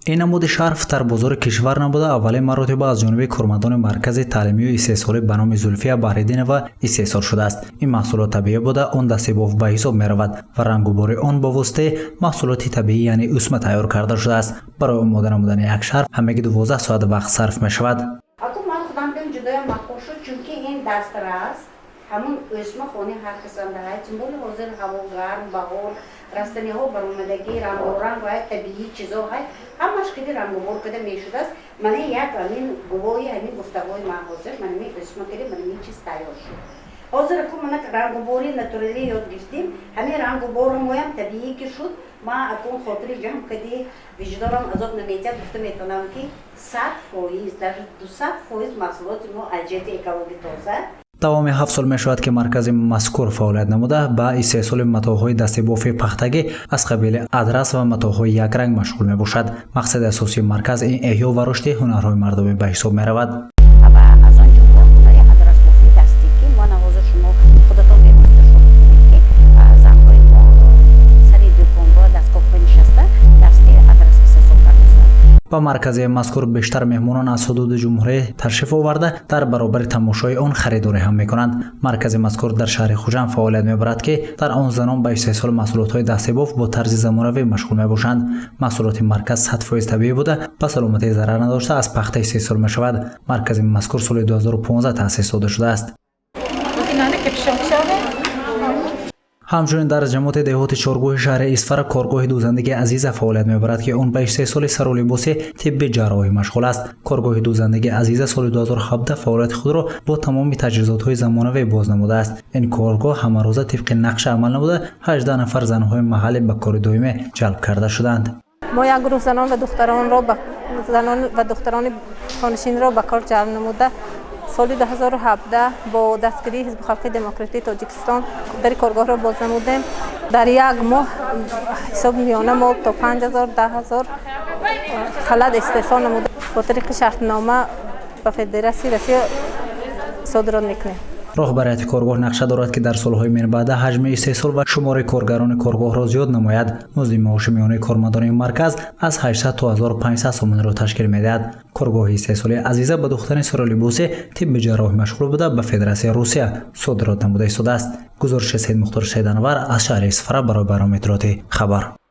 این نمود شرف در بازار کشور نبوده اولین مرتبه از جانب کارمندان مرکز تعلیمی و استحصالی به نام زلفیه بحرالدینова استحصال شده است. این محصولات طبیعی بوده آن دسته باف به حساب می رود و رنگ و بار آن با واسطه محصولات طبیعی یعنی اسمه تیار کرده شده است. برای آماده نمودن یک شرف همگی 12 ساعت وقت صرف می شود. چونکه این دسترس همون اسم خونه هر کسان دارد سمبل حاضر هوا گرم بهار رستنی ها برآمدگی رنگ و رنگ و طبیعی چیزا های همش کدی رنگ و بار کده میشده است. من یک همین گواهی همین گفتگوی من حاضر من می اسم کدی من می چیز تیار شد حاضر کو من رنگ و باری ناتورالی یاد گرفتیم همین رنگ و بار هم طبیعی که شد ما اون خاطر جمع کدی وجدانم عذاب نمیتونه گفته میتونم که 100% در 200% محصولات ما اجت اکولوژی تازه. تمام 7 سال می شود که مرکز مذکور فعالیت نموده با استحصال متاحهای دسته باف پختگی از قبیل ادرس و متاحهای یک رنگ مشغول می باشد. مقصد اساسی مرکز این احیا و رشد هنرهای مردمی به حساب می رود. با مرکز مذکور بیشتر مهمانان از حدود جمهوری تشریف آورده در برابر تماشای آن خریداری هم میکنند. مرکز مذکور در شهر خوجند فعالیت میبرد که در آن زنان به استحصال محصولات های دسته باف با طرز زمانوی مشغول میباشند. محصولات مرکز 100% طبیعی بوده به سلامتی ضرر نداشته از پخته استحصال میشود. مرکز مذکور سال 2015 تأسیس داده شده است. همچنین در جماعت دهات چارگوه شهر اسفر کارگاه دوزندگی عزیز فعالیت میبرد که اون به استحصال سر و لباس طب جراحی مشغول است. کارگاه دوزندگی عزیز سال 2017 فعالیت خود را با تمام تجهیزات های زمانوی باز نموده است. این کارگاه همه روزه طبق نقشه عمل نموده 18 نفر زنهای محلی به کار دائمی جلب کرده شدند. ما یک گروه زنان و دختران خانشین را به کار جلب نموده سال 2017 با دستگیری حزب خلق دموکراتی تاجیکستان در کارگاه را باز نمودیم. در یک ماه حساب میانه ما تا 5000 10000 خلد استحصال نموده. با طریق شرطنامه به فدراسیون روسیه صادرات میکنیم. راهبریت کارگاه نقشه دارد که در سالهای من بعد حجم استحصال و شمار کارگران کارگاه را زیاد نماید. مزد معاش میانه کارمندان مرکز از 800 تا 1500 سوم را تشکیل میدهد. کارگاه استحصالی عزیزه به دختران سر لباس طب جراحی مشغول بوده به فدراسیون روسیه صادرات نموده است. گزارش سید مختار شیدانور از شهر اسفر برای برنامه اطلاعاتی خبر.